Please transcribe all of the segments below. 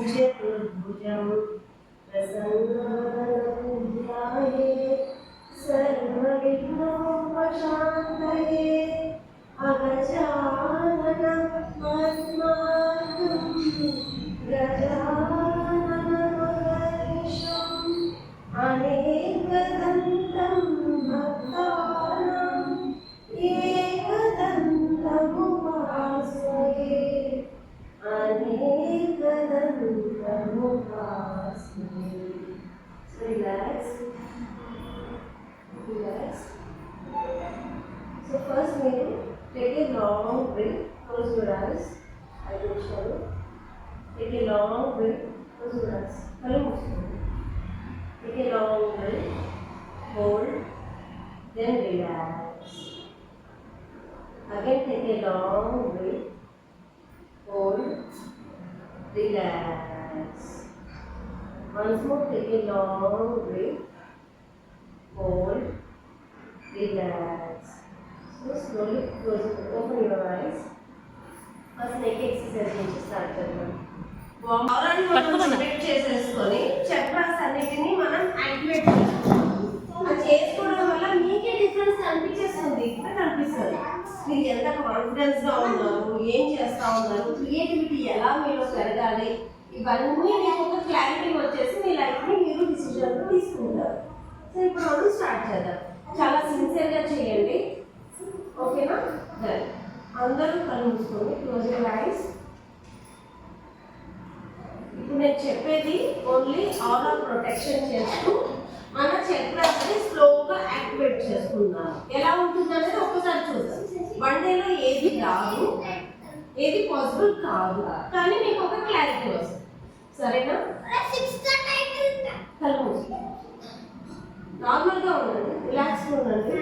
चतुर्भुजं प्रसन्नवदनं ध्यायेत् सर्वविघ्नोपशान्तये अगजाननं पद्मार्कं गजाननमहर्निशम् अनेकदन्तं भक्तानां एकदन्तमुपास्महे अनेकदन्तमुपास्महे. So relax. So first maybe take a long breath, close your eyes. I will show you. Take a long breath, close your eyes. Take a long breath, hold, then relax. Again take a long breath, hold, relax. Once more take a long breath, hold, relax. So slowly open your eyes. First neck exercise నుంచి start చేద్దాం. వామరాన్ని మనం select చేసేసుకొని chakras అన్నిటిని మనం activate చేసుకోవాలి. అది చేసుకోవడం వల్ల మీకే డిఫరెన్స్ కనిపించేస్తుంది, ఇక్కడ కనిపిస్తుంది. మీరు ఎంత కాన్ఫిడెన్స్గా ఉన్నారు, ఏం చేస్తూ ఉన్నారు, క్రియేటివిటీ ఎలా మీలో పెరగాలి, ఇవన్నీ మీకు ఒక క్లారిటీ వచ్చేసి మీ లైఫ్ని మీరు డిసిజన్లో తీసుకుంటారు. సో ఇప్పుడు మనం స్టార్ట్ చేద్దాం. చాలా సిన్సియర్గా చేయండి, ఓకేనా? అందరూ కళ్ళు మూసుకోండి, క్లోజ్ యువర్ ఐస్. ఇప్పుడు నేను చెప్పేది ఓన్లీ ఆరా ప్రొటెక్షన్ చేస్తూ మన చక్రాన్ని స్లోగా యాక్టివేట్ చేసుకుందాం. ఎలా ఉంటుంది అనేది ఒక్కసారి చూద్దాం. వన్ డేలో ఏది రాదు, ఏది పాసిబుల్ కాదు, కానీ మీకు ఒక క్లారిటీ వస్తుంది. సరేనా? కళ్ళు మూసుకోండి, నార్మల్గా ఉండండి, రిలాక్స్గా ఉండండి.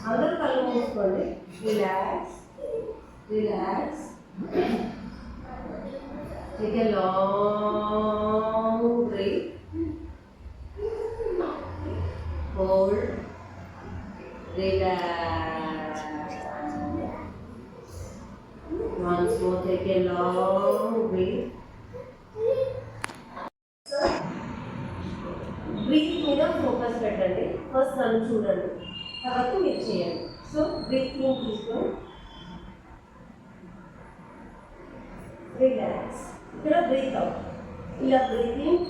అందరూ కళ్ళు మూసుకోండి. Relax. Take a long breath. Hold. Relax. Once more, take a long breath. Breathe మీద ఫోకస్ పెట్టండి. ఫస్ట్ నన్ను చూడండి, తర్వాత మీరు చేయండి. సో బ్రీత్ ఇన్ తీసుకొని రిలాక్స్. ఇక్కడ బ్రీత్ అవుట్, ఇలా బ్రీత్ ఇన్,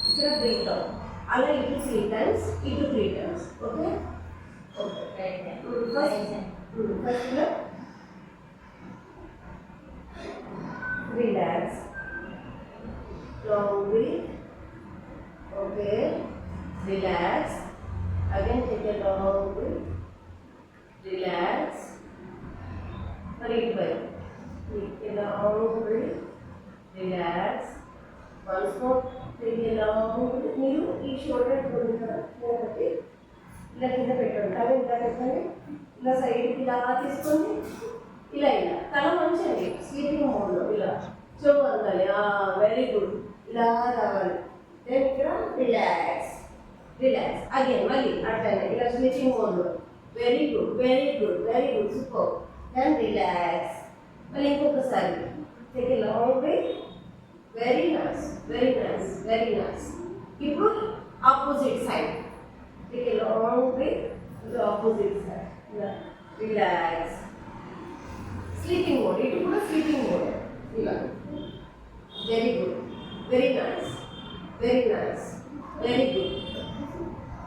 ఇక్కడ బ్రీత్ అవుట్, అలా ఇటు 3 times, ఇటు 3 times. Okay okay. First relax, long breath. Okay, relax. Again take a long breath, relax. మరి ఇటు వైపు take a long breath, relax. Once more, take a long breath. మీరు ఈ shoulder ఉంది కదా, ఒకటి ఇలా కింద పెట్టండి, తల ఇలా పెట్టండి, ఇలా సైడ్కి ఇలా తీసుకోండి, ఇలా ఇలా తల మంచండి స్లీపింగ్ మోడ్లో, ఇలా చెవు అందాలి. వెరీ గుడ్, ఇలా రావాలి. దెన్ ఇక్కడ రిలాక్స్. అగైన్ మళ్ళీ అట్లనే ఇలా స్లీపింగ్ మోడ్లో. Very good, super. Then relax. మళ్ళీ ఇంకొకసారి take a long breath. Very nice. ఇప్పుడు opposite side take a long breath, opposite side. Relax. Sleeping mode, ఇటు కూడా స్లీపింగ్ మోడ్. ఇలా వెరీ గుడ్, వెరీ నైస్.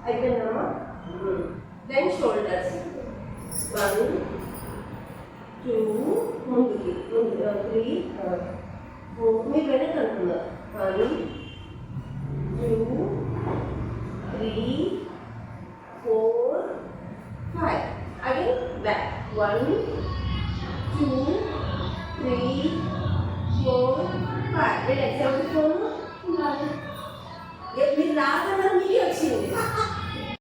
అయిపోయిందమ్మా. Then shoulders. 1 2 ముందుకి 3 4. మీరు వెనక్కి అంటున్నారు. 1 2 3 4 5. Again back. 1 2 3 4 5. రిలాక్స్. ఎవరి ఫోన్ మీరు రాకుండా మీకే వచ్చింది.